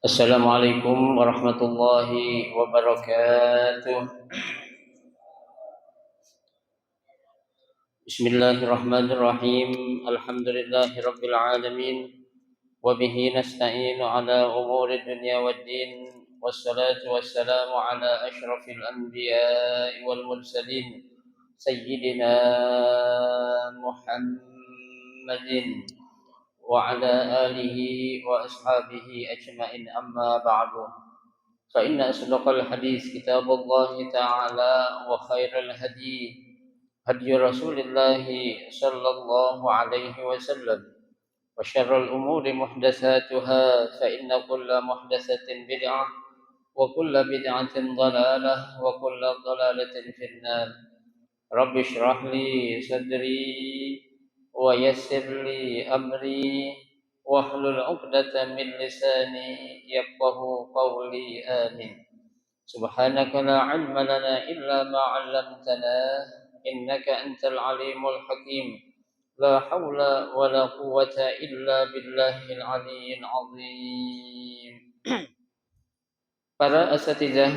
Assalamualaikum warahmatullahi wabarakatuh. Bismillahirrahmanirrahim. Alhamdulillahirabbil alamin wa bihi nasta'inu ala umuri dunya waddin. Wassalatu wassalamu ala asyrafil anbiya'i wal mursalin sayyidina Muhammadin wa ala alihi wa ashabihi ajma'in, amma ba'du. فإن أصدق الحديث كتاب الله تعالى وخير الهدي هدي رسول الله صلى الله عليه وسلم وشر الأمور محدثاتها فإن كل محدثة بدعة وكل بدعة ضلالة وكل ضلالة في النار. رب اشرح لي صدري ويسر لي أمري واحلل عقدة من لساني يفقه قولي آمين. سبحانك لا علم لنا إلا ما علمتنا إنك أنت العليم الحكيم. لا حول ولا قوة إلا بالله العلي العظيم. Para asatizah,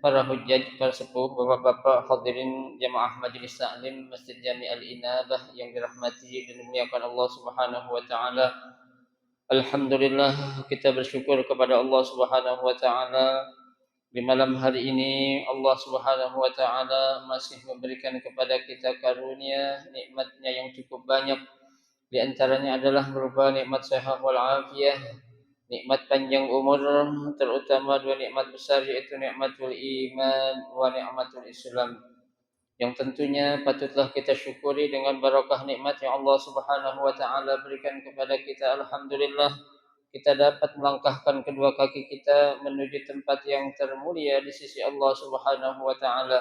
para hujjaj, para sepuh, bapak-bapak hadirin jamaah majelis taklim Masjid Jami Al-Inabah yang dirahmati dan dimuliakan Allah Subhanahu wa taala. Alhamdulillah, kita bersyukur kepada Allah Subhanahu wa taala. Di malam hari ini Allah Subhanahu wa taala masih memberikan kepada kita karunia nikmatnya yang cukup banyak. Di antaranya adalah berupa nikmat sehat wal afiyah, nikmat panjang umur, terutama dua nikmat besar yaitu nikmatul iman wa nikmatul Islam, yang tentunya patutlah kita syukuri dengan barakah nikmat yang Allah Subhanahu wa taala berikan kepada kita. Alhamdulillah, kita dapat melangkahkan kedua kaki kita menuju tempat yang termulia di sisi Allah Subhanahu wa taala.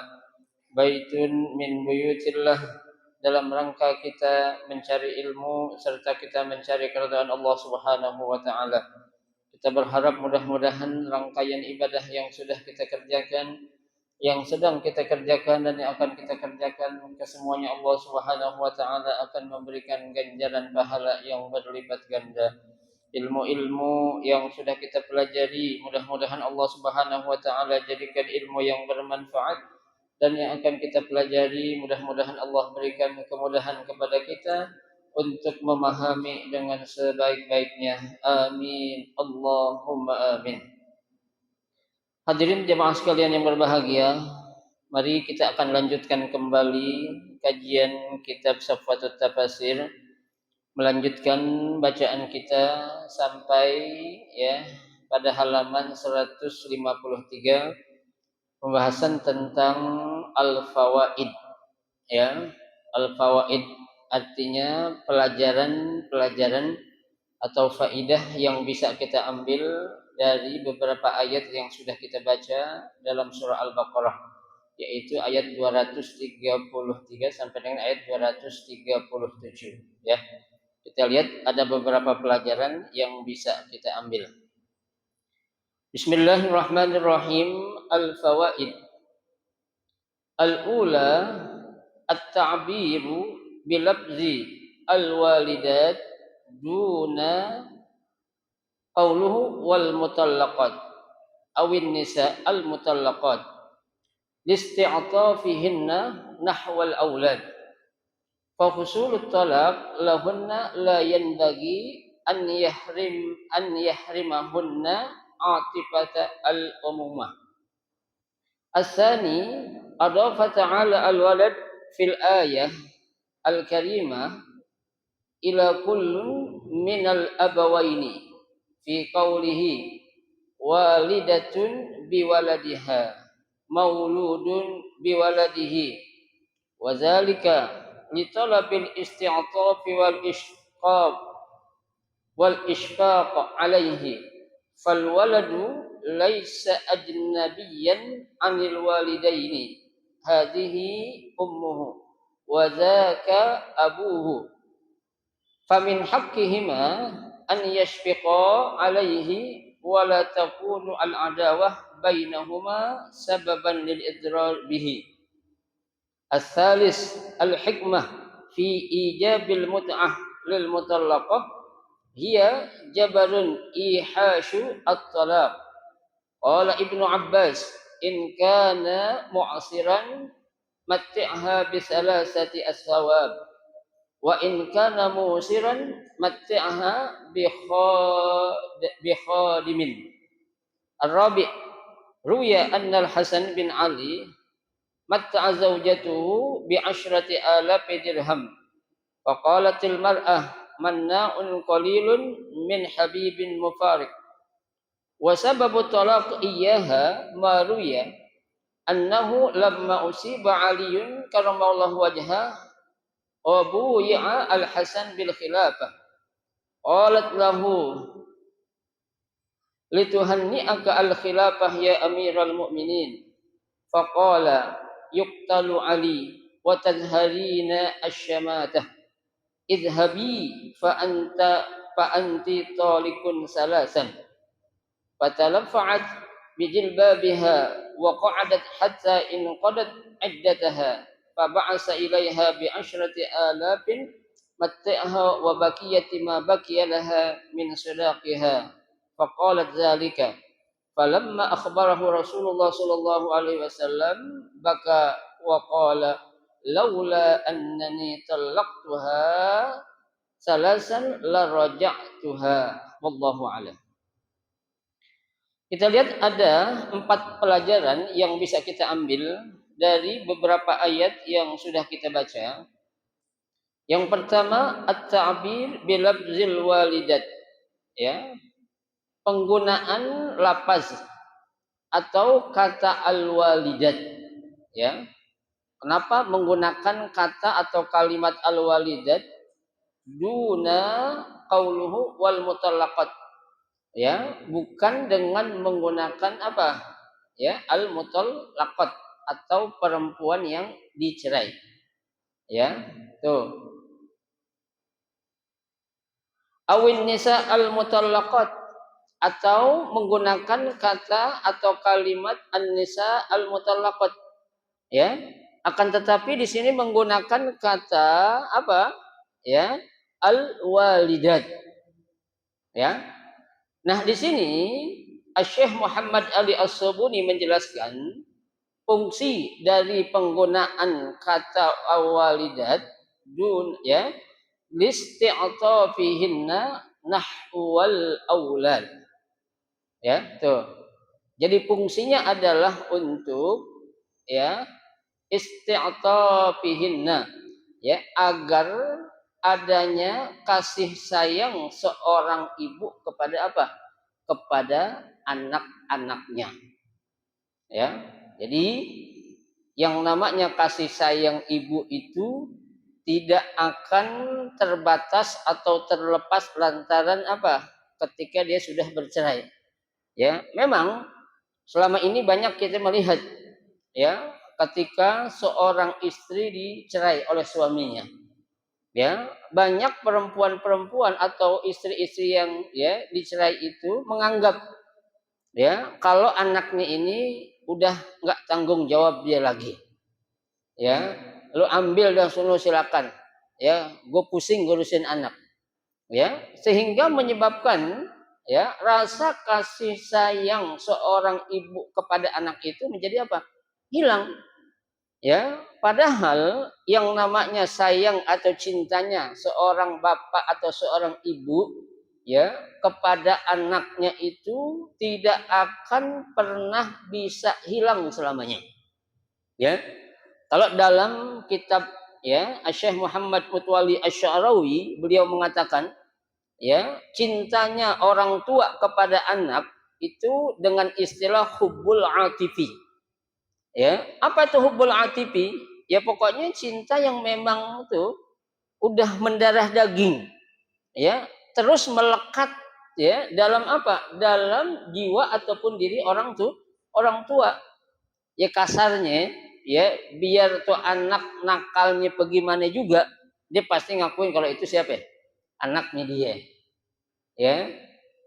Baitun min buyutillah, dalam rangka kita mencari ilmu serta kita mencari keridhaan Allah Subhanahu wa taala. Kita berharap mudah-mudahan rangkaian ibadah yang sudah kita kerjakan, yang sedang kita kerjakan dan yang akan kita kerjakan, kesemuanya Allah Subhanahu wa taala akan memberikan ganjaran pahala yang berlipat ganda. Ilmu-ilmu yang sudah kita pelajari, mudah-mudahan Allah Subhanahu wa taala jadikan ilmu yang bermanfaat, dan yang akan kita pelajari mudah-mudahan Allah berikan kemudahan kepada kita untuk memahami dengan sebaik-baiknya. Amin. Allahumma amin. Hadirin jemaah sekalian yang berbahagia, mari kita akan lanjutkan kembali kajian kitab Safatul Tafasir, melanjutkan bacaan kita sampai pada halaman 153, pembahasan tentang al-fawaid. Al-fawaid artinya pelajaran atau faidah yang bisa kita ambil dari beberapa ayat yang sudah kita baca dalam surah Al-Baqarah, yaitu ayat 233 sampai dengan ayat 237 ya. Kita lihat ada beberapa pelajaran yang bisa kita ambil. Bismillahirrahmanirrahim. Al-fawaid. Al-ula at-ta'biru bilabzi al-walidat duna qawluhu wal mutallaqat awin nisa al-mutallaqat listi'tafihinna nahwal awlad. Fahusulut talaq lahunna la yanbaghi an yahrimahunna atifata al-umumah. As-sani adafa ta'ala al-walad fil ayah al-karimah ila kullun minal abawaini fi qawlihi walidatun biwaladiha mauludun biwaladihi wa zalika litalabil isti'tafi wal ishfaq alaihi fal waladu laysa ajnabiyan anil walidaini hadhihi ummuhu wa dhaka abuhu famin haqqihima an yashfiqa alaihi wa la takunu al adawah bainahuma sababan lil idrar bihi. As-salis al-hikmah fi ijabil mut'ah lil mutallaqah hiya jabarun ihashu at-talaq. Qala Ibnu Abbas in kana mu'siran matti'ha bi salasati as-sawab wa in kana musiran matti'ha bi khadimin. Ar-rabi' ruya anna al-Hasan bin Ali matta'a zawjatuhu bi 10,000 dirham. Faqalatil mar'ah manna'un qalilun min habibin mufariq. Wa sababu talaq iyyaha ma ruya annahu lamma usiba Aliyun karamallahu wajhah wa buyi'a al-Hasan bil khilafah. Qalat lahu lituhanni'aka al-khilafah ya amiral mu'minin. Faqala yuqtalu Ali wa tadharina asy-syamatah. Idhabi fa anti talikun salasan. Fatalaffa'at bijilbabiha wa qa'adat hatta in qadat iddataha. Faba'asa ilaiha bi 10,000 matti'aha wa baqiyati ma baqiya laha min sadaqiha. Faqalat dzalika. Falamma akhbarahu Rasulullah sallallahu alaihi wasallam baka wa qala laula annani talaqtuha salasan la raja'tuha wallahu a'lam. Kita lihat ada 4 pelajaran yang bisa kita ambil dari beberapa ayat yang sudah kita baca. Yang pertama at-ta'bir bilafzil walidat, ya. Penggunaan lafaz atau kata al-walidat, ya. Kenapa menggunakan kata atau kalimat al-walidat duna qauluhu wal mutallaqat, ya, bukan dengan menggunakan apa, ya, al-mutallaqat atau perempuan yang dicerai, ya. Tuh, awin nisa al-mutallaqat atau menggunakan kata atau kalimat an-nisa al-mutallaqat, ya. Akan tetapi di sini menggunakan kata apa? Ya, al-walidat. Ya. Nah, di sini Asy-Syaikh Muhammad Ali As-Sabuni menjelaskan fungsi dari penggunaan kata al-walidat dun, ya, listi'tafihinna nahwal aulad. Ya, tuh. Jadi fungsinya adalah untuk, ya, isti'tafihinna, ya, agar adanya kasih sayang seorang ibu kepada apa? Kepada anak-anaknya. Ya. Jadi yang namanya kasih sayang ibu itu tidak akan terbatas atau terlepas lantaran apa? Ketika dia sudah bercerai. Ya, memang selama ini banyak kita melihat, ya, ketika seorang istri dicerai oleh suaminya, ya, banyak perempuan-perempuan atau istri-istri yang, ya, dicerai itu menganggap, ya, kalau anaknya ini udah nggak tanggung jawab dia lagi, ya, lu ambil dan suruh silakan, ya, gue pusing ngurusin anak, ya, sehingga menyebabkan, ya, rasa kasih sayang seorang ibu kepada anak itu menjadi apa? Hilang. Ya, padahal yang namanya sayang atau cintanya seorang bapak atau seorang ibu, ya, kepada anaknya itu tidak akan pernah bisa hilang selamanya. Ya. Kalau dalam kitab, ya, Syekh Muhammad Mutwalli Asy-Sya'rawi, beliau mengatakan, ya, cintanya orang tua kepada anak itu dengan istilah hubbul atifi. Ya, apa itu hubbul atifi? Ya, pokoknya cinta yang memang itu udah mendarah daging, ya, terus melekat, ya, dalam apa? Dalam jiwa ataupun diri orang tua. Ya, kasarnya, ya, biar tuh anak nakalnya bagaimana juga, dia pasti ngakuin kalau itu siapa? Anaknya dia. Ya,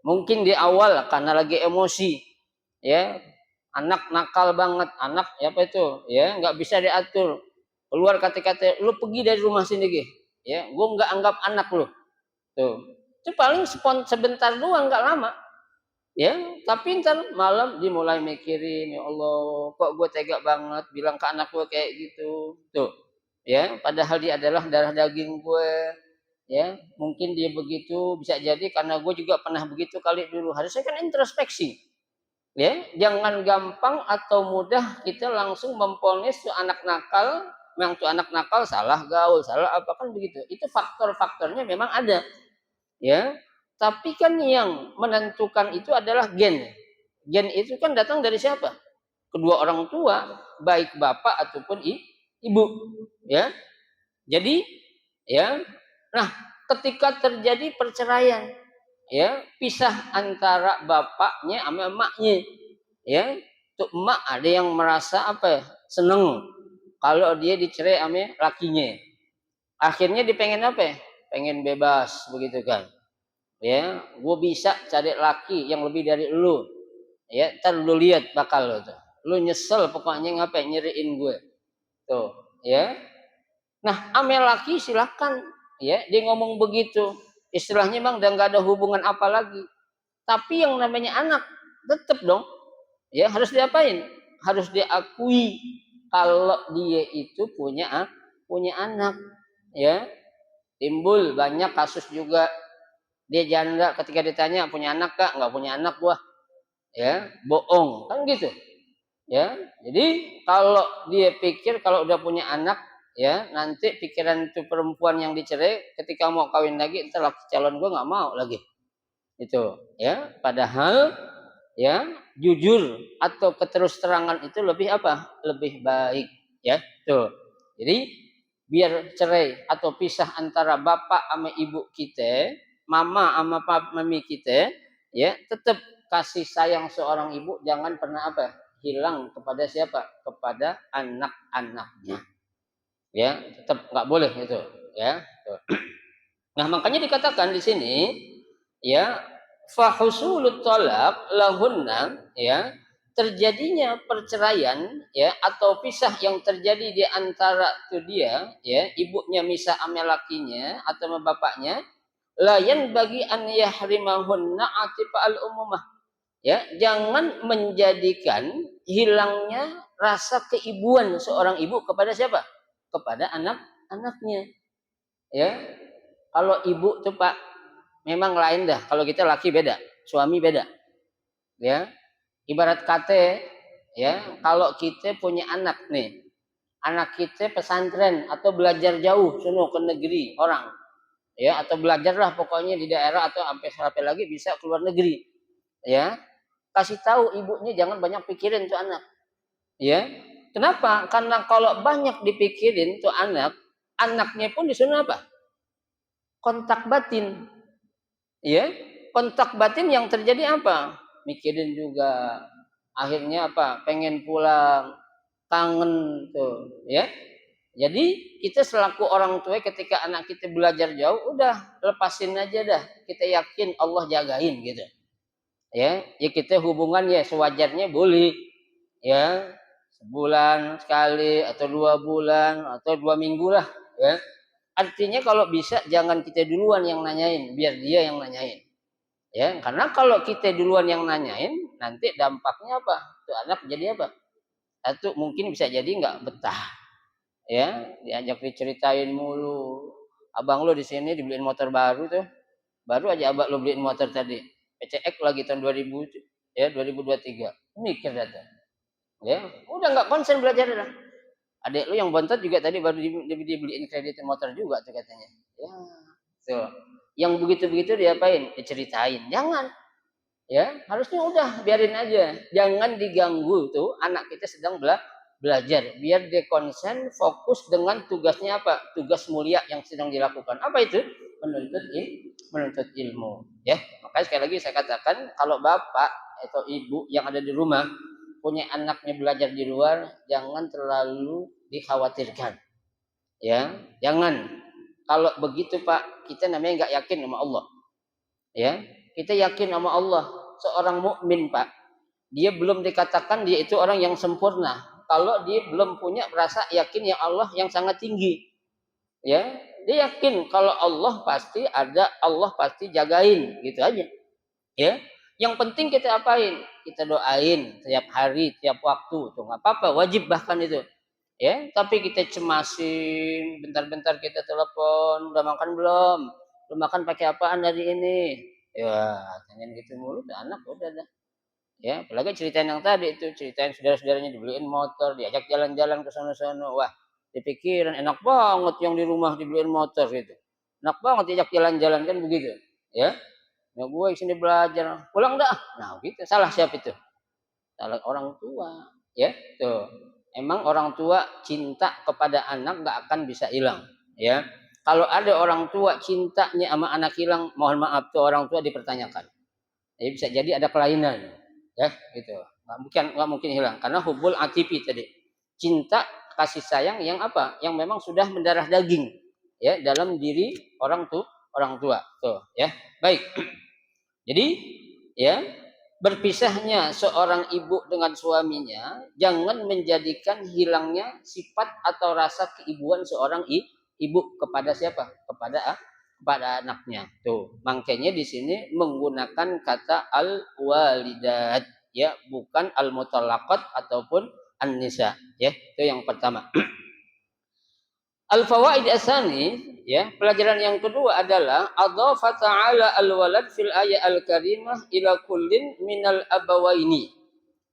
mungkin di awal karena lagi emosi, ya, anak nakal banget, anak apa itu, ya, nggak bisa diatur, keluar kata-kata lu pergi dari rumah sini, ya, gue nggak anggap anak lu, tuh, Itu paling sebentar doang, nggak lama. Ya, tapi ntar malam dimulai mikirin, ya Allah, kok gue tega banget bilang ke anak gue kayak gitu. Tuh, ya, padahal dia adalah darah daging gue. Ya, mungkin dia begitu, bisa jadi karena gue juga pernah begitu kali dulu. Harusnya kan introspeksi. Ya, jangan gampang atau mudah kita langsung memponis tuh anak nakal, memang tuh anak nakal salah gaul, salah apa kan begitu. Itu faktor-faktornya memang ada, ya. Tapi kan yang menentukan itu adalah gen. Gen itu kan datang dari siapa? Kedua orang tua, baik bapak ataupun ibu, ya. Jadi, ya. Nah, ketika terjadi perceraian, ya, pisah antara bapaknya sama emaknya, ya, tuh emak ada yang merasa apa ya, seneng kalau dia dicerai sama lakinya, akhirnya dipengen apa ya, pengen bebas begitu kan, ya, gue bisa cari laki yang lebih dari lu, ya, ntar lu lihat bakal lu tuh, lu nyesel pokoknya ngapain nyeriin gue, tuh, ya. Nah, ame laki silakan, ya, dia ngomong begitu, istilahnya bang udah nggak ada hubungan apa lagi, tapi yang namanya anak tetap dong. Ya harus diapain? Harus diakui kalau dia itu punya anak, ya. Timbul banyak kasus juga dia janda ketika ditanya punya anak kak, nggak punya anak gua, ya, bohong kan gitu, ya. Jadi kalau dia pikir kalau udah punya anak, ya, nanti pikiran itu perempuan yang dicerai ketika mau kawin lagi, entar calon gua nggak mau lagi, itu, ya. Padahal, ya, jujur atau keterus terangan itu lebih apa? Lebih baik, ya. Tuh. Jadi biar cerai atau pisah antara bapak sama ibu kita, mama sama mami kita, ya, tetap kasih sayang seorang ibu jangan pernah apa? Hilang kepada siapa? Kepada anak-anaknya. Ya, tetap nggak boleh itu, ya. Tuh. Nah, makanya dikatakan di sini, ya, fahusulut tolak lahunna, ya, terjadinya perceraian, ya, atau pisah yang terjadi di antara itu dia, ya, ibunya misah sama lakinya atau sama bapaknya, layan bagi an yahrimahunna atifa al umumah, ya, jangan menjadikan hilangnya rasa keibuan seorang ibu kepada siapa? Kepada anak-anaknya, ya. Kalau ibu tuh Pak memang lain dah, kalau kita laki beda, suami beda, ya. Ibarat kate, ya, kalau kita punya anak nih, anak kita pesantren atau belajar jauh sono ke negeri orang, ya, atau belajarlah pokoknya di daerah atau sampai lagi bisa keluar negeri, ya. Kasih tahu ibunya jangan banyak pikirin tuh anak, ya. Kenapa? Karena kalau banyak dipikirin tuh anak, anaknya pun disuruh apa? Kontak batin, ya. Kontak batin yang terjadi apa? Mikirin juga, akhirnya apa? Pengen pulang, kangen tuh, ya. Jadi kita selaku orang tua ketika anak kita belajar jauh, udah lepasin aja dah. Kita yakin Allah jagain gitu. Ya, ya kita hubungan ya sewajarnya boleh, ya, sebulan sekali atau 2 bulan atau 2 minggu lah, ya. Artinya kalau bisa jangan kita duluan yang nanyain, biar dia yang nanyain. Ya, karena kalau kita duluan yang nanyain, nanti dampaknya apa? Tuh anak jadi apa? Satu mungkin bisa jadi nggak betah, ya, diajak diceritain mulu. Abang lo di sini dibeliin motor baru tuh, baru aja abang lo beliin motor tadi, PCX lagi tahun 2000, ya 2023, mikir data, ya, udah nggak konsen belajar dah. Adek lu yang bontot juga tadi baru dibeliin kreditin motor juga tuh katanya, ya, tuh, yang begitu-begitu diapain? Diceritain, jangan. Ya, harusnya udah biarin aja. Jangan diganggu tuh anak kita sedang belajar. Biar dia konsen, fokus dengan tugasnya apa? Tugas mulia yang sedang dilakukan. Apa itu? Menuntut ilmu. Ya, makanya sekali lagi saya katakan kalau bapak atau ibu yang ada di rumah punya anaknya belajar di luar, jangan terlalu dikhawatirkan. Ya, jangan. Kalau begitu Pak, kita namanya nggak yakin sama Allah. Ya, kita yakin sama Allah. Seorang mukmin Pak, dia belum dikatakan dia itu orang yang sempurna kalau dia belum punya rasa yakin yang Allah yang sangat tinggi, Ya, dia yakin kalau Allah pasti ada, Allah pasti jagain, gitu aja. Ya, yang penting kita apain? Kita doain tiap hari, tiap waktu, tuh nggak apa-apa, wajib bahkan itu. Ya, tapi kita cemasin, bentar-bentar kita telepon, udah makan belum? Udah makan pakai apaan hari ini? Ya, tanyain gitu mulu, tuh anak udah dah. Ya, apalagi ceritain yang tadi itu, ceritain saudara-saudaranya dibeliin motor, diajak jalan-jalan ke sana-sana. Wah, dipikirin enak banget yang di rumah dibeliin motor gitu. Enak banget diajak jalan-jalan kan begitu. Ya, ya gue sini belajar, pulang dah. Nah, gitu. Salah siapa itu? Salah orang tua. Ya, tuh. Emang orang tua cinta kepada anak nggak akan bisa hilang. Ya, kalau ada orang tua cintanya sama anak hilang, mohon maaf tuh orang tua dipertanyakan. Jadi bisa jadi ada kelainan, ya gitu. Nggak mungkin hilang karena hubul atipi tadi, cinta kasih sayang yang apa? Yang memang sudah mendarah daging, ya dalam diri orang tua, tuh, ya. Baik. Jadi, ya berpisahnya seorang ibu dengan suaminya jangan menjadikan hilangnya sifat atau rasa keibuan seorang ibu kepada siapa? Kepada anaknya. Tuh, makanya di sini menggunakan kata al-walidat, ya, bukan al-mutallaqat ataupun an-nisa, ya. Itu yang pertama. Al-fawaid asani, ya, pelajaran yang kedua adalah adhafa ta'ala al-walad fil ayat al-karimah ila kullin minal abawaini.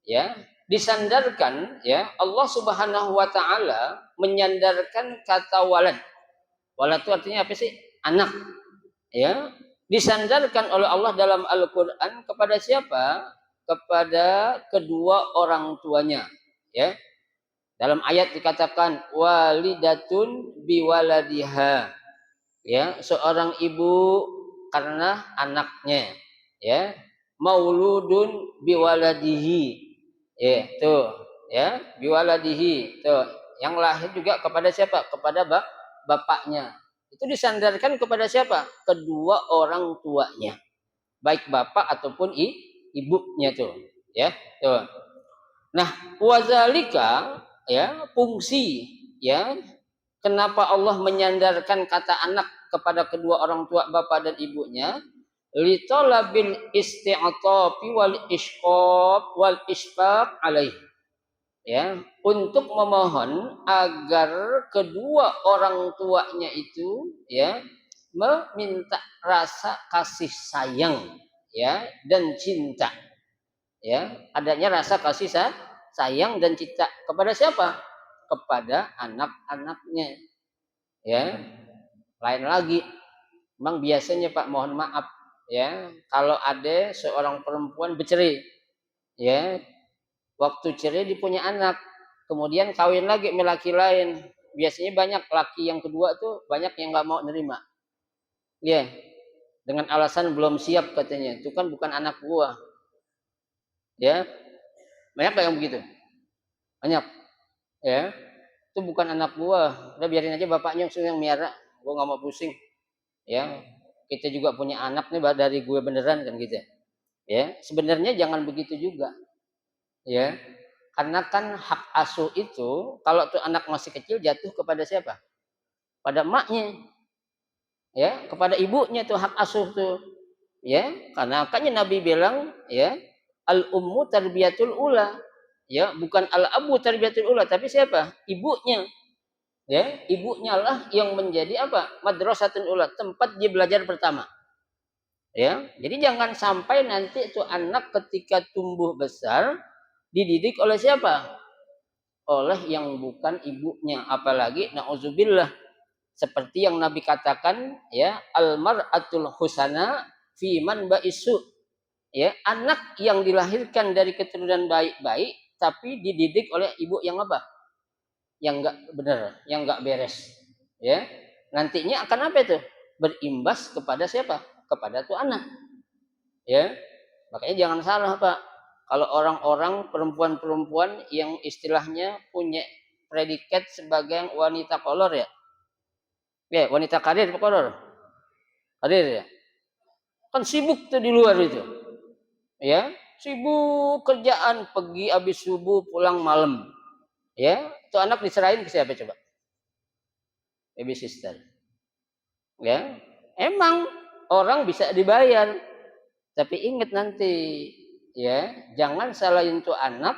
Ya, disandarkan, ya, Allah Subhanahu wa taala menyandarkan kata walad. Walad itu artinya apa sih? Anak. Ya, disandarkan oleh Allah dalam Al-Qur'an kepada siapa? Kepada kedua orang tuanya, ya. Dalam ayat dikatakan walidatun biwaladiha. Ya, seorang ibu karena anaknya, ya. Mauludun biwaladihi. Ya, tuh, ya, biwaladihi. Tuh, yang lahir juga kepada siapa? Kepada bapaknya. Itu disandarkan kepada siapa? Kedua orang tuanya. Baik bapak ataupun ibunya tuh, ya. Tuh. Nah, wazalika, ya, fungsi, ya, kenapa Allah menyandarkan kata anak kepada kedua orang tua bapak dan ibunya? Litolabil isti'atafi wal ishqaq wal isfaq alaih. Ya, untuk memohon agar kedua orang tuanya itu, ya, meminta rasa kasih sayang, ya, dan cinta. Ya, adanya rasa kasih sayang dan cinta kepada siapa? Kepada anak-anaknya, ya. Lain lagi, memang biasanya Pak, mohon maaf, ya, kalau ada seorang perempuan bercerai, ya, waktu cerai dia punya anak, kemudian kawin lagi sama laki lain, biasanya banyak laki yang kedua tuh banyak yang nggak mau nerima, ya, dengan alasan belum siap katanya, itu kan bukan anak gua, ya, banyak kayak yang begitu, banyak, ya, itu bukan anak gua, udah biarin aja bapaknya yang miara, gua nggak mau pusing, ya, kita juga punya anak nih dari gue beneran kan gitu, ya, sebenarnya jangan begitu juga, ya, karena kan hak asuh itu kalau tuh anak masih kecil jatuh kepada siapa? Pada emaknya, ya, kepada ibunya tuh hak asuh tuh, ya, karena makanya Nabi bilang, ya, al ummu tarbiyatul ula, ya, bukan al abu tarbiyatul ula, tapi siapa? Ibunya, ya, ibunya lah yang menjadi apa? Madrasatun ula, tempat dia belajar pertama, ya. Jadi jangan sampai nanti itu anak ketika tumbuh besar dididik oleh siapa? Oleh yang bukan ibunya, apalagi nauzubillah seperti yang Nabi katakan, ya, almar'atul husana fi man ba'isu, ya, anak yang dilahirkan dari keturunan baik-baik tapi dididik oleh ibu yang apa? Yang enggak benar, yang enggak beres, ya, nantinya akan apa itu? Berimbas kepada siapa? Kepada tuh anak, ya. Makanya jangan salah Pak, kalau orang-orang perempuan-perempuan yang istilahnya punya predikat sebagai wanita kolor, ya, ya, wanita karir apa kolor? Karir, ya, kan sibuk tuh di luar itu, ya, sibuk kerjaan, pergi habis subuh pulang malam, ya, itu anak diserahin ke siapa coba? baby sister. Ya, emang orang bisa dibayar, tapi ingat nanti ya, jangan salahin tuh anak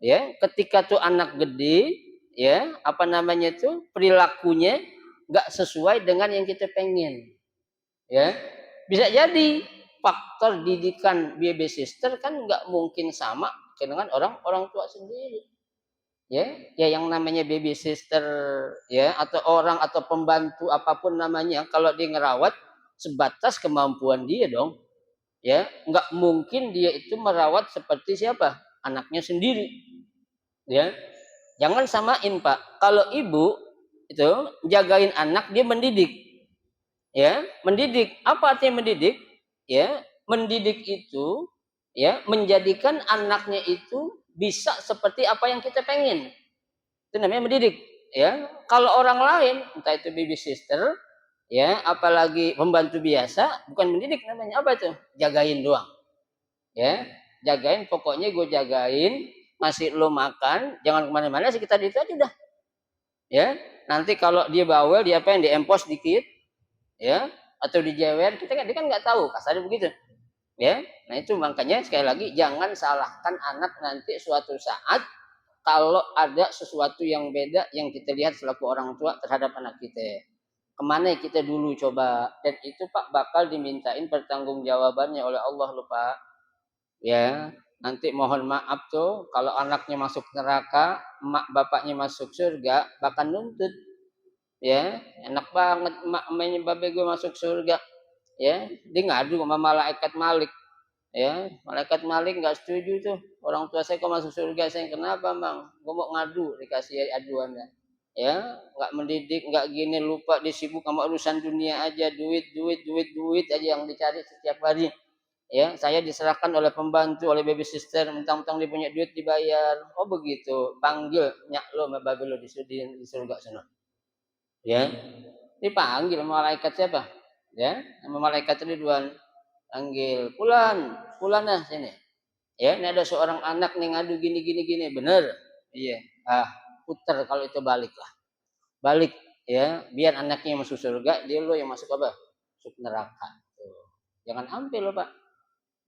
ya, ketika tuh anak gede ya, apa namanya itu perilakunya nggak sesuai dengan yang kita pengen ya. Bisa jadi faktor didikan baby sister kan nggak mungkin sama dengan orang orang tua sendiri ya. Ya yang namanya baby sister ya, atau orang atau pembantu apapun namanya, kalau dia ngerawat sebatas kemampuan dia dong ya. Nggak mungkin dia itu merawat seperti siapa, anaknya sendiri ya. Jangan samain Pak, kalau ibu itu jagain anak, dia mendidik ya. Mendidik apa artinya mendidik ya? Mendidik itu ya menjadikan anaknya itu bisa seperti apa yang kita pengen, itu namanya mendidik ya. Kalau orang lain entah itu baby sister ya, apalagi pembantu biasa, bukan mendidik namanya, apa itu, jagain doang ya. Jagain, pokoknya gue jagain, ngasih lo makan, jangan kemana-mana, sekitar itu aja udah ya. Nanti kalau dia bawel, dia apa yang diempos dikit ya, atau dijewer, dia kan nggak tahu, kasarnya begitu ya. Nah itu makanya sekali lagi jangan salahkan anak nanti suatu saat kalau ada sesuatu yang beda yang kita lihat selaku orang tua terhadap anak kita. Kemana kita dulu coba, dan itu Pak bakal dimintain pertanggungjawabannya oleh Allah loh Pak ya. Nanti mohon maaf tuh kalau anaknya masuk neraka, emak bapaknya masuk surga, bakal nuntut ya. Enak banget emak emaknya babe gue masuk surga ya, dia ngadu sama malaikat Malik ya. Malaikat Malik nggak setuju tuh, orang tua saya kok masuk surga, saya kenapa bang, gue mau ngadu, dikasih aduannya ya. Nggak mendidik, nggak gini, lupa, disibuk sama urusan dunia aja, duit duit duit duit aja yang dicari setiap hari ya. Saya diserahkan oleh pembantu, oleh baby sister, mentang-mentang dia punya duit dibayar. Oh begitu, panggil nyak lo sama babe lo di surga sana ya. Dipanggil sama malaikat siapa ya, sama malaikat Ridwan, panggil Fulan, Fulanah sini ya, ini ada seorang anak nih ngadu gini gini gini, bener iya, puter kalau itu, balik lah, balik ya, biar anaknya yang masuk surga, dia lo yang masuk apa, masuk neraka tuh. Jangan ambil lo Pak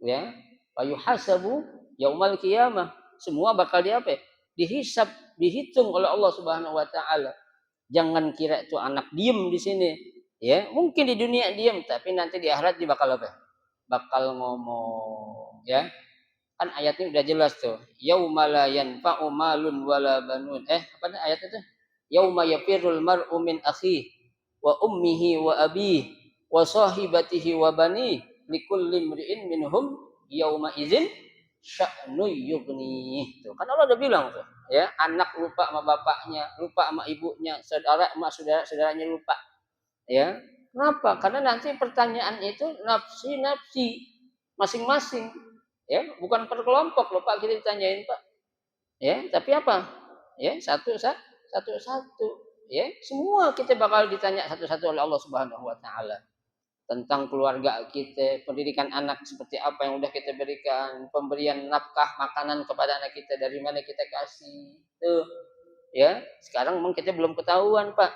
ya. Fayuhasabu yaumal qiyamah, semua bakal di apa, dihisab, dihitung oleh Allah Subhanahu wa taala. Jangan kira itu anak diem di sini ya, mungkin di dunia diem, tapi nanti di akhirat dia bakal apa, bakal ngomong ya. Kan ayatnya udah jelas tuh, yauma la yanfa'u malun wala banun, apa ayat itu, yauma yafirul mar'u min akhihi wa ummihi wa abihi wa sahibatihi wa bani likulli imri'in minhum yauma idzin sya'nu yughni. Tuh kan Allah udah bilang tuh ya, anak lupa sama bapaknya, lupa sama ibunya, saudara sama saudara-saudaranya lupa ya. Kenapa? Karena nanti pertanyaan itu nafsi-nafsi masing-masing ya, bukan per kelompok loh Pak kita ditanyain Pak ya, tapi apa ya, satu-satu ya, semua kita bakal ditanya satu-satu oleh Allah Subhanahu wa taala tentang keluarga kita, pendidikan anak seperti apa yang udah kita berikan, pemberian nafkah makanan kepada anak kita dari mana kita kasih tuh ya. Sekarang memang kita belum ketahuan Pak,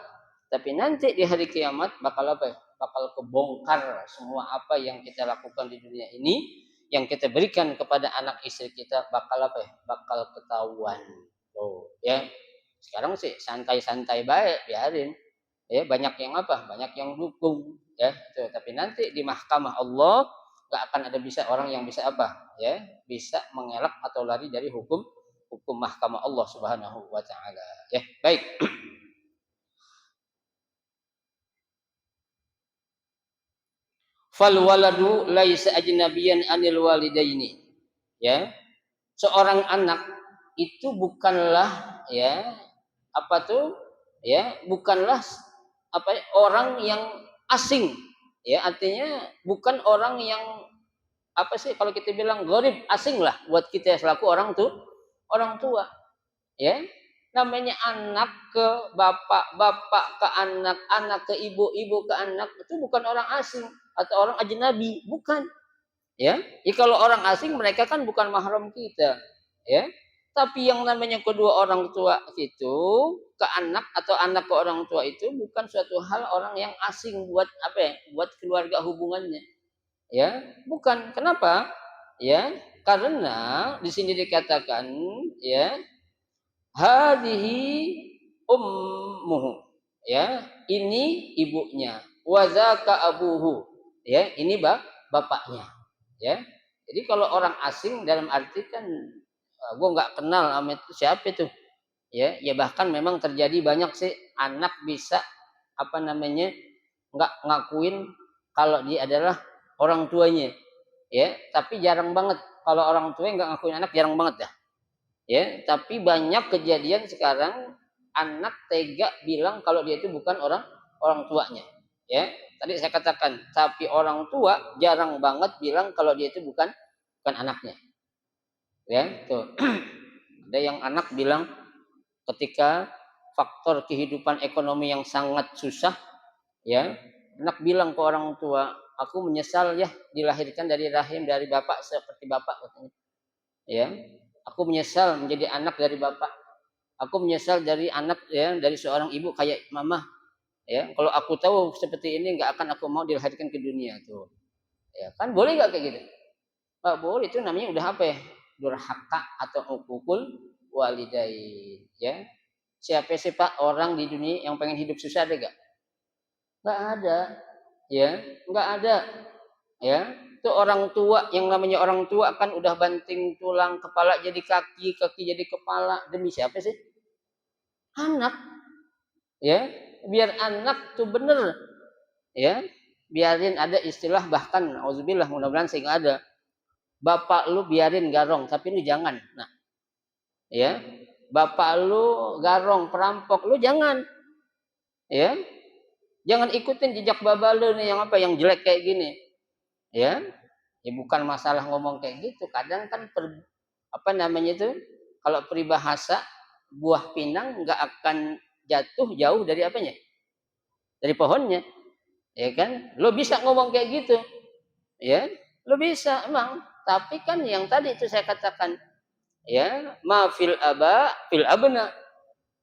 tapi nanti di hari kiamat bakal apa ya, bakal kebongkar semua apa yang kita lakukan di dunia ini, yang kita berikan kepada anak istri kita bakal apa ya, bakal ketahuan tuh ya. Sekarang sih santai-santai baik, biarin ya, banyak yang apa, banyak yang dukung ya tuh. Tapi nanti di mahkamah Allah nggak akan ada bisa orang yang bisa apa ya, bisa mengelak atau lari dari hukum hukum mahkamah Allah Subhanahu wa taala ya. Baik. Fal waladu laisa ajnabiyan anil walidaini ya. Seorang anak itu bukanlah ya, apa tuh ya, bukanlah apa orang yang asing ya, artinya bukan orang yang apa sih kalau kita bilang gharib, asing lah buat kita selaku orang tuh, orang tua ya. Namanya anak ke bapak, bapak ke anak, anak ke ibu, ibu ke anak, itu bukan orang asing atau orang ajnabi, bukan ya. Jadi kalau orang asing mereka kan bukan mahram kita ya. Tapi yang namanya kedua orang tua itu ke anak atau anak ke orang tua itu bukan suatu hal orang yang asing buat apa ya? Buat keluarga hubungannya. Ya, bukan. Kenapa? Ya, karena di sini dikatakan ya, hadhihi ummuhu. Ya, ini ibunya. Wa zaka abuhu. Ya, ini bapaknya. Ya. Jadi kalau orang asing dalam arti kan gue nggak kenal sama itu siapa itu. Ya bahkan memang terjadi banyak sih anak bisa apa namanya nggak ngakuin kalau dia adalah orang tuanya. Ya, tapi jarang banget kalau orang tua nggak ngakuin anak, jarang banget dah. Ya, tapi banyak kejadian sekarang anak tega bilang kalau dia itu bukan orang tuanya. Ya, tadi saya katakan, tapi orang tua jarang banget bilang kalau dia itu bukan anaknya. Ya, tuh. Ada yang anak bilang ketika faktor kehidupan ekonomi yang sangat susah, ya, anak bilang ke orang tua, aku menyesal ya dilahirkan dari rahim dari bapak seperti bapak katanya. Ya, aku menyesal menjadi anak dari bapak. Aku menyesal dari anak ya dari seorang ibu kayak mama. Ya, kalau aku tahu seperti ini nggak akan aku mau dilahirkan ke dunia tuh. Ya, kan boleh nggak kayak gitu? Nggak boleh, itu namanya udah apa ya? Durhaka atau ukukul walidain. Ya, siapa sih Pak orang di dunia yang pengen hidup susah, ada gak? Nggak ada. Ya, nggak ada. Ya, itu orang tua, yang namanya orang tua kan udah banting tulang, kepala jadi kaki, kaki jadi kepala, demi siapa sih? Anak. Ya, biar anak tuh bener. Ya, biarin ada istilah, bahkan auzubillah, mudah-mudahan sih nggak ada, bapak lu biarin garong tapi lu jangan. Nah, ya, bapak lu garong perampok, lu jangan. Ya, jangan ikutin jejak baba lu nih yang apa, yang jelek kayak gini. Ya, ya bukan masalah ngomong kayak gitu, kadang kan apa namanya itu, kalau peribahasa buah pinang nggak akan jatuh jauh dari apanya, dari pohonnya. Ya kan, lo bisa ngomong kayak gitu. Ya, lo bisa emang, tapi kan yang tadi itu saya katakan, ya, ma fil aba fil abna,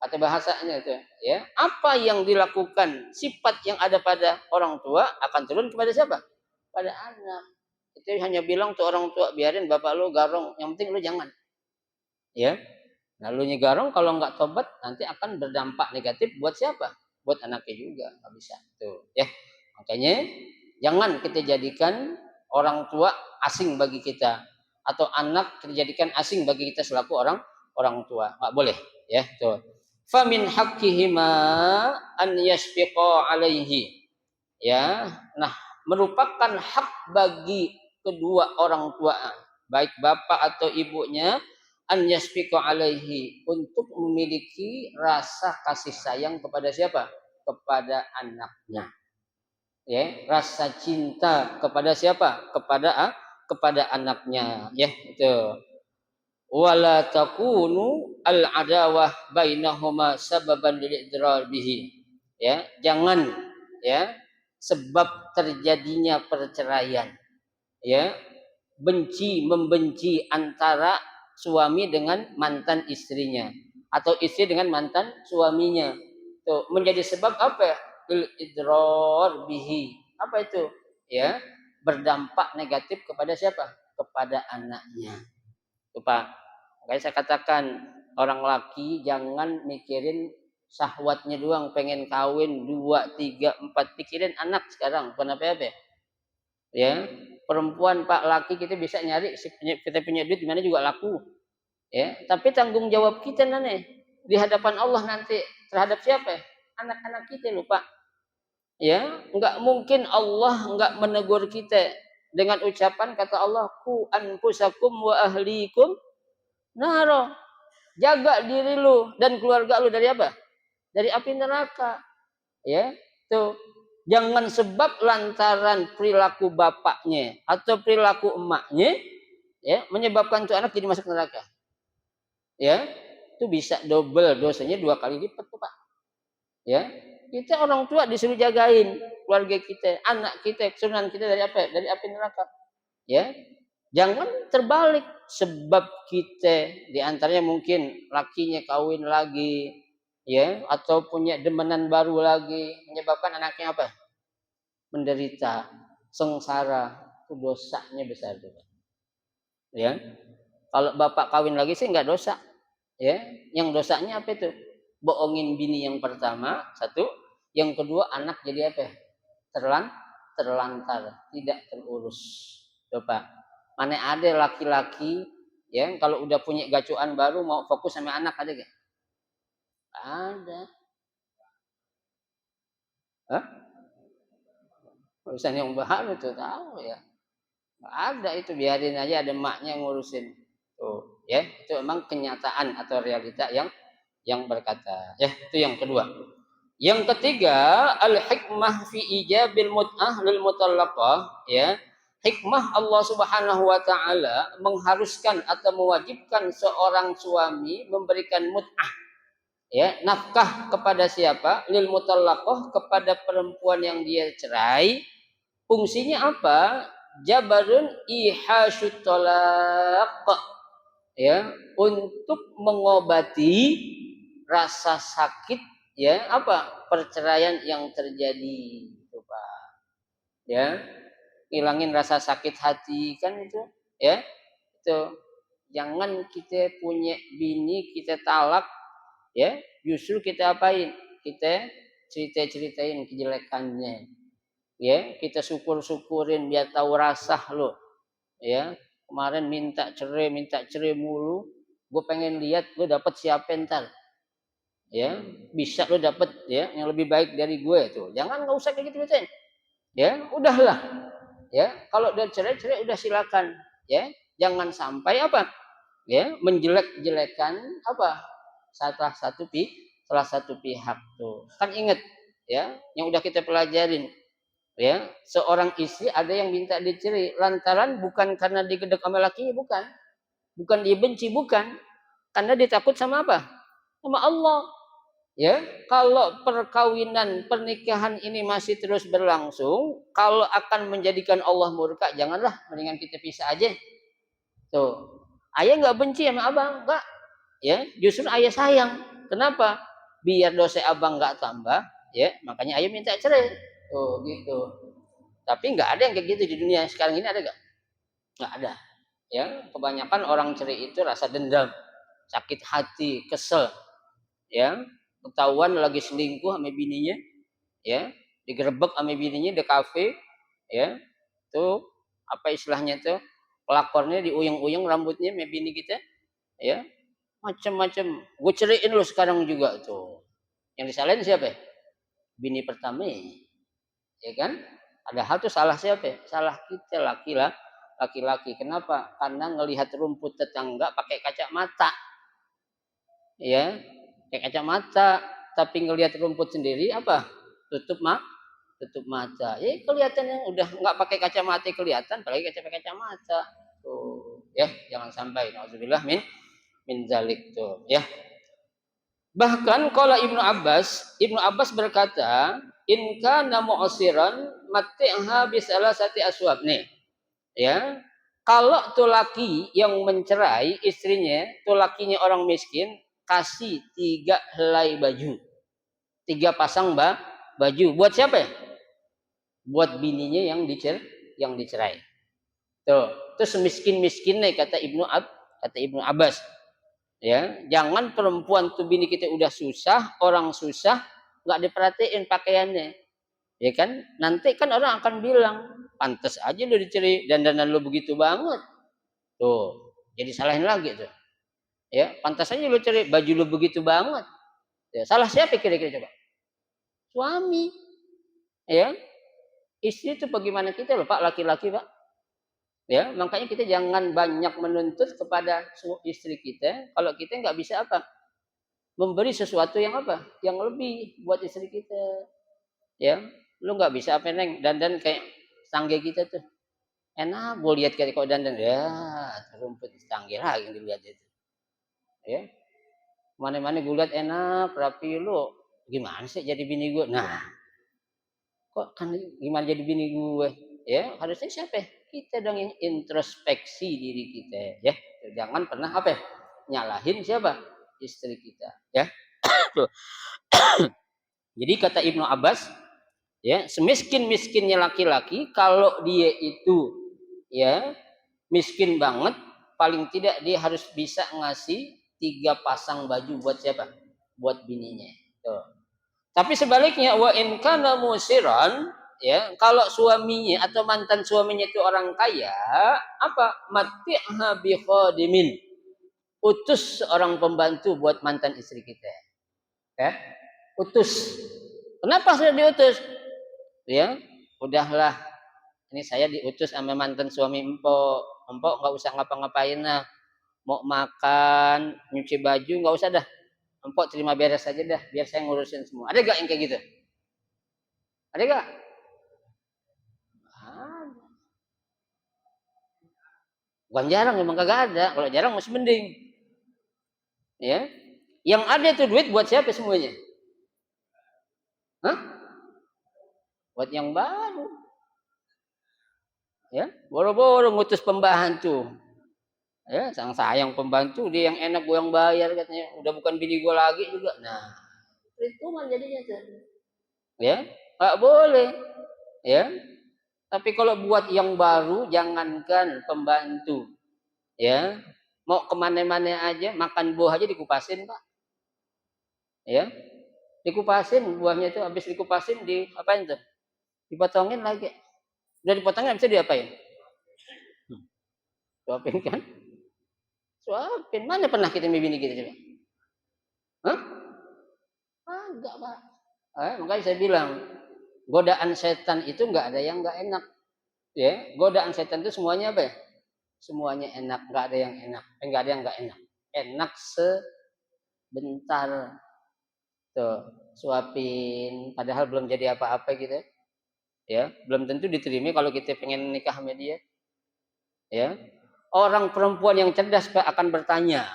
atau bahasanya itu, ya, apa yang dilakukan, sifat yang ada pada orang tua akan turun kepada siapa? Pada anak. Itu hanya bilang tuh orang tua, biarin bapak lu garong, yang penting lu jangan. Ya, nah lu garong kalau nggak tobat nanti akan berdampak negatif buat siapa? Buat anaknya juga, nggak bisa. Tuh, ya. Makanya jangan kita jadikan orang tua asing bagi kita, atau anak dijadikan asing bagi kita selaku orang tua. Nggak boleh, ya. Tuh. Famin haqqihima an yasbiqa alaihi. Ya. Nah, merupakan hak bagi kedua orang tua, baik bapak atau ibunya, an yasbiqa alaihi, untuk memiliki rasa kasih sayang kepada siapa? Kepada anaknya. Ya, rasa cinta kepada siapa? Kepada anaknya, ya, itu. Wala takunu al adawah bainahuma sababan lil idrar bihi. Ya, jangan ya sebab terjadinya perceraian, ya, membenci antara suami dengan mantan istrinya, atau istri dengan mantan suaminya. Tuh, menjadi sebab apa? Il idrar bihi. Apa itu? Ya, berdampak negatif kepada siapa? Kepada anaknya. Tuh, Pak. Makanya saya katakan, orang laki jangan mikirin syahwatnya doang, pengen kawin 2, 3, 4, pikirin anak sekarang, bukan apa-apa. Ya, perempuan Pak, laki kita bisa nyari, kita punya duit gimana juga laku. Ya, tapi tanggung jawab kita nanti di hadapan Allah nanti terhadap siapa? Anak-anak kita, lupa. Ya, enggak mungkin Allah enggak menegur kita dengan ucapan kata Allah, ku anfusakum wa ahlikum naro. Jaga diri lu dan keluarga lu dari apa? Dari api neraka. Ya, tuh. Jangan sebab lantaran perilaku bapaknya atau perilaku emaknya, ya, menyebabkan tuh anak jadi masuk neraka. Ya, itu bisa double dosanya, 2 kali lipat tuh, Pak. Ya, kita orang tua disuruh jagain keluarga kita, anak kita, keturunan kita dari apa? Dari api neraka. Ya, Jangan terbalik, sebab kita diantaranya mungkin lakinya kawin lagi, ya, atau punya demenan baru lagi, menyebabkan anaknya apa? Menderita, sengsara, itu dosanya besar juga. Ya, kalau bapak kawin lagi sih nggak dosa, ya. Yang dosanya apa itu? Bohongin bini yang pertama, satu. Yang kedua anak jadi apa? Terlantar, tidak terurus. Coba, mana ada laki-laki ya kalau udah punya gacuan baru mau fokus sama anak ada gak? Ada. Hah? Urusan yang baru tuh tahu ya. Nggak ada itu, biarin aja ada emaknya ngurusin. Tuh, ya, itu memang kenyataan atau realita yang berkata. Ya, itu yang kedua. Yang ketiga, al-hikmah fi ijabil mut'ah lil mutallaqah, ya. Hikmah Allah Subhanahu wa taala mengharuskan atau mewajibkan seorang suami memberikan mut'ah, ya, nafkah kepada siapa? Lil mutallaqah, kepada perempuan yang dia cerai. Fungsinya apa? Jabarun ihasyut talaq, ya, untuk mengobati rasa sakit, ya, apa? Perceraian yang terjadi, coba, ya, hilangin rasa sakit hati kan itu, ya. Itu jangan kita punya bini kita talak, ya, justru kita apain? Kita cerita-ceritain kejelekannya, ya, kita syukur-syukurin biar tahu rasa lo, ya. Kemarin minta cerai mulu, gue pengen lihat lo dapet siapa ntar, ya, bisa lo dapet ya yang lebih baik dari gue tuh. Jangan, nggak usah kayak gitu, ya, udahlah, ya, kalau udah cerai udah silakan, ya, jangan sampai apa, ya, menjelek-jelekan apa salah satu pihak tuh. Kan inget, ya, yang udah kita pelajarin, ya, seorang istri ada yang minta dicerai lantaran bukan karena digedek sama lakinya, bukan dia benci, bukan, karena dia takut sama apa, sama Allah. Ya, kalau perkawinan pernikahan ini masih terus berlangsung, kalau akan menjadikan Allah murka, janganlah, mendingan kita pisah aja. Tuh, ayah nggak benci sama abang, nggak, ya, justru ayah sayang. Kenapa? Biar dosa abang nggak tambah, ya, makanya ayah minta cerai. Tuh, gitu. Tapi nggak ada yang kayak gitu di dunia sekarang ini, ada nggak? Nggak ada. Ya, kebanyakan orang cerai itu rasa dendam, sakit hati, kesel, ya, ketahuan lagi selingkuh sama bininya, ya, digerebek sama bininya di kafe, ya, tuh apa istilahnya tuh, pelakornya diuyung-uyung rambutnya sama bini kita, ya, macam-macam. Gue ceraiin lu sekarang juga tuh. Yang disalahin siapa? Bini pertama, ya kan? Ada hal tuh salah siapa? Salah kita, laki-laki. Kenapa? Karena ngelihat rumput tetangga pakai kacamata, ya, pakai kacamata, tapi ngelihat rumput sendiri apa? Tutup mata. Ya kelihatan yang udah nggak pakai kacamata kelihatan, apalagi kacamata. Tuh, ya, jangan sampai. Nauzubillah min zalik tuh, ya. Bahkan kalau Ibnu Abbas berkata, in kana mu'siran matti'ha bi salasati aswab nih. Ya. Kalau tuh laki yang mencerai istrinya, tuh lakinya orang miskin, kasih 3 helai baju. 3 pasang baju. Buat siapa? Buat bininya yang dicerai. Tuh, itu semiskin-miskinnya kata Ibnu Abbas. Ya, jangan perempuan tuh bini kita udah susah, orang susah, nggak diperhatiin pakaiannya, ya kan? Nanti kan orang akan bilang, pantas aja lu dicerai, dandanan lu begitu banget, tuh, jadi salahin lagi tuh, ya, pantas aja lu cerai, baju lu begitu banget, ya, salah siapa kira-kira coba? Suami, ya, istri itu bagaimana kita loh Pak, laki-laki Pak, ya, makanya kita jangan banyak menuntut kepada istri kita, kalau kita nggak bisa apa? Memberi sesuatu yang apa? Yang lebih buat istri kita. Ya, lu nggak bisa apa neng dandan kayak tangga kita tuh. Enak gue lihat kayak kok dandan ya, rumput tangga lagi yang dilihat itu. Ya, mana-mana gue lihat enak, rapi lu. Gimana sih jadi bini gue? Nah, kok kan gimana jadi bini gue? Ya, harusnya siapa? kita dong yang introspeksi diri kita ya. Jangan pernah nyalahin siapa? Istri kita ya. Jadi kata Ibnu Abbas ya, semiskin-miskinnya laki-laki kalau dia itu ya miskin banget, paling tidak dia harus bisa ngasih 3 pasang baju buat siapa? Buat bininya. Tuh. Tapi sebaliknya wa in kana musiran ya, kalau suaminya atau mantan suaminya itu orang kaya, mati'ha bi khadimin. Utus seorang pembantu buat mantan istri kita. Ya. Utus. Kenapa sudah diutus? Ya, udahlah. Ini saya diutus sama mantan suami empok. Empok nggak usah ngapa-ngapain lah. Mau makan, nyuci baju nggak usah dah. Empok terima beres saja dah, biar saya ngurusin semua. Ada gak yang kayak gitu? Ada gak? Bukan jarang, memang kagak ada. Kalau jarang masih mending. Ya, yang ada itu duit buat siapa semuanya? Hah? Buat yang baru. Ya, boro-boro ngutus pembantu. Ya, sang sayang pembantu, dia yang enak gue yang bayar katanya. Udah bukan bini gue lagi juga. Nah, perhitungan jadinya tuh. Ya, nggak boleh. Ya, tapi kalau buat yang baru, jangankan pembantu. Ya, mau kemana-mana aja, makan buah aja dikupasin pak. Ya, dikupasin buahnya itu, habis dikupasin apain tuh? Dipotongin lagi. Udah dipotongin, bisa diapain? Suapin kan? Suapin. Mana pernah kita bini kita coba? Hah? Enggak pak. Makanya saya bilang, godaan setan itu nggak ada yang nggak enak. Ya, godaan setan itu semuanya apa ya? Semuanya enak, nggak ada yang enak. Nggak ada yang nggak enak. Enak sebentar. Tuh, suapin. Padahal belum jadi apa-apa gitu. Ya, belum tentu diterima kalau kita pengen nikah sama dia. Ya, orang perempuan yang cerdas Pak akan bertanya,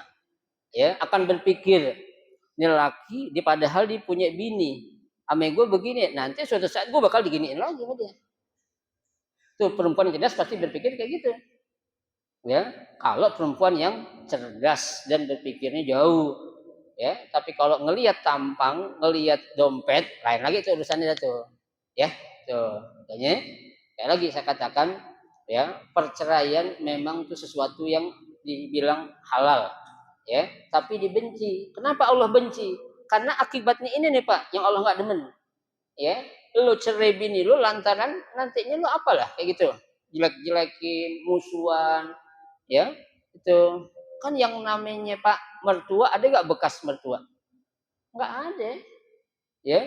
ya, akan berpikir, ini laki, dia padahal dia punya bini, ame gue begini, nanti suatu saat gue bakal diginiin lagi sama dia. Tuh perempuan cerdas pasti berpikir kayak gitu. Ya, kalau perempuan yang cerdas dan berpikirnya jauh, ya. Tapi kalau ngelihat tampang, ngelihat dompet, lain lagi itu urusannya tuh, ya. Tuh, makanya kayak lagi saya katakan, ya, perceraian memang itu sesuatu yang dibilang halal, ya, tapi dibenci. Kenapa Allah benci? Karena akibatnya ini nih Pak, yang Allah nggak demen, ya. Lu cerai bini lu lantaran nantinya lu apalah kayak gitu, jelek-jelekin, musuhan, ya. Itu kan yang namanya Pak mertua, ada nggak bekas mertua? Nggak ada, ya.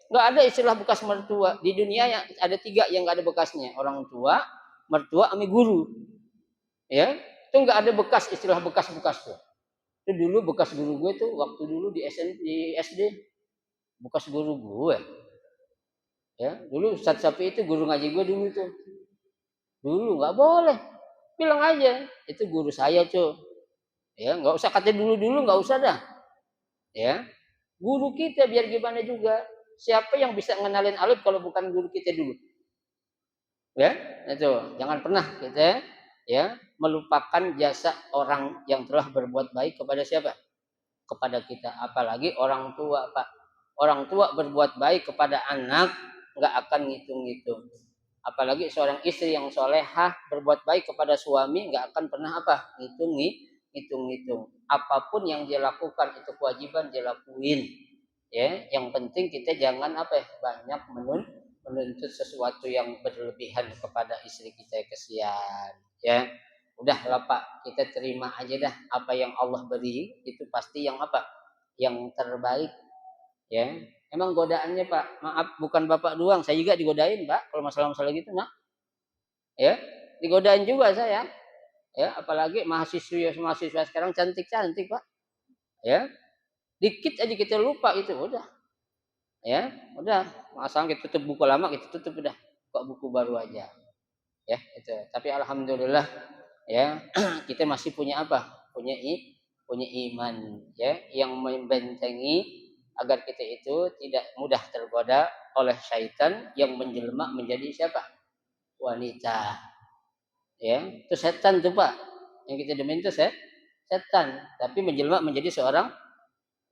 Nggak ada istilah bekas mertua di dunia. Yang ada 3 yang nggak ada bekasnya, orang tua, mertua, sama guru. Ya, itu nggak ada bekas, istilah bekas-bekas tuh. Itu dulu bekas guru gue tuh waktu dulu di SD, bekas guru gue. Ya, dulu Ustadz Sapi itu guru ngaji gue dulu tuh. Dulu nggak boleh, bilang aja itu guru saya tuh. Ya, nggak usah kata dulu nggak usah dah. Ya, guru kita biar gimana juga. Siapa yang bisa ngenalin alif kalau bukan guru kita dulu? Ya, itu jangan pernah kita ya melupakan jasa orang yang telah berbuat baik kepada siapa? Kepada kita. Apalagi orang tua Pak. Orang tua berbuat baik kepada anak nggak akan ngitung-ngitung. Apalagi seorang istri yang solehah berbuat baik kepada suami nggak akan pernah ngitung-ngitung. Apapun yang dia lakukan itu kewajiban dia lakuin. Ya, yang penting kita jangan banyak menuntut sesuatu yang berlebihan kepada istri kita, kesian. Ya, udahlah Pak, kita terima aja dah apa yang Allah beri, itu pasti yang terbaik. Ya, emang godaannya Pak, maaf bukan Bapak doang, saya juga digodain Pak kalau masalah-masalah gitu Mak. Ya, digodain juga saya. Ya, apalagi mahasiswa sekarang cantik-cantik Pak. Ya, dikit aja kita lupa itu udah. Ya, udah, asal kita tutup buku lama, kita tutup udah, buka buku baru aja. Ya, itu. Tapi alhamdulillah ya, kita masih punya punya iman ya yang membentengi agar kita itu tidak mudah tergoda oleh syaitan yang menjelma menjadi siapa? Wanita. Ya, itu setan tuh Pak. Yang kita demen itu setan, tapi menjelma menjadi seorang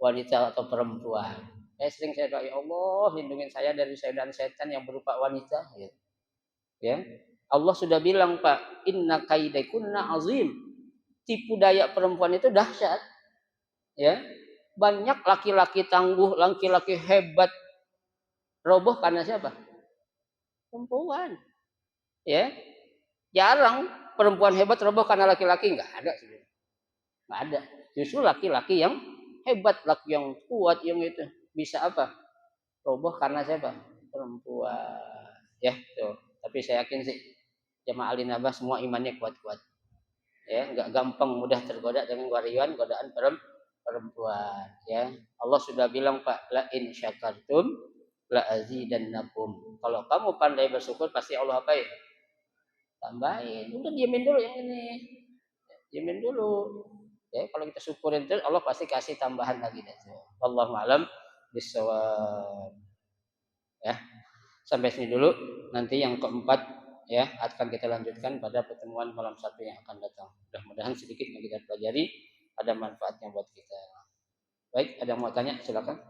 wanita atau perempuan. Saya doa, ya Allah, lindungi saya dari setan yang berupa wanita. Gitu. Ya, Allah sudah bilang Pak, inna kaidakunna azim. Tipu daya perempuan itu dahsyat. Ya, banyak laki-laki tangguh, laki-laki hebat roboh karena siapa? Perempuan. Ya, jarang perempuan hebat roboh karena laki-laki, nggak ada sih. Nggak ada. Justru laki-laki yang hebat, laki yang kuat, yang itu bisa apa? Roboh karena siapa? Perempuan. Ya, tuh. Tapi saya yakin sih jamaah alinabah semua imannya kuat-kuat. Ya, nggak gampang mudah tergoda dengan godaan perempuan. Ya, Allah sudah bilang Pak, la in syakartum la azidannakum. Kalau kamu pandai bersyukur pasti Allah apa ya? Tambahin. Udah diamin dulu yang ini. Diamin dulu. Ya, kalau kita syukurin terus Allah pasti kasih tambahan lagi deh. Wallahu alam bisawab. Ya, sampai sini dulu. Nanti yang keempat ya akan kita lanjutkan pada pertemuan malam Sabtu yang akan datang. Mudah-mudahan sedikit yang kita pelajari ada manfaatnya buat kita. Baik, ada yang mau tanya silakan.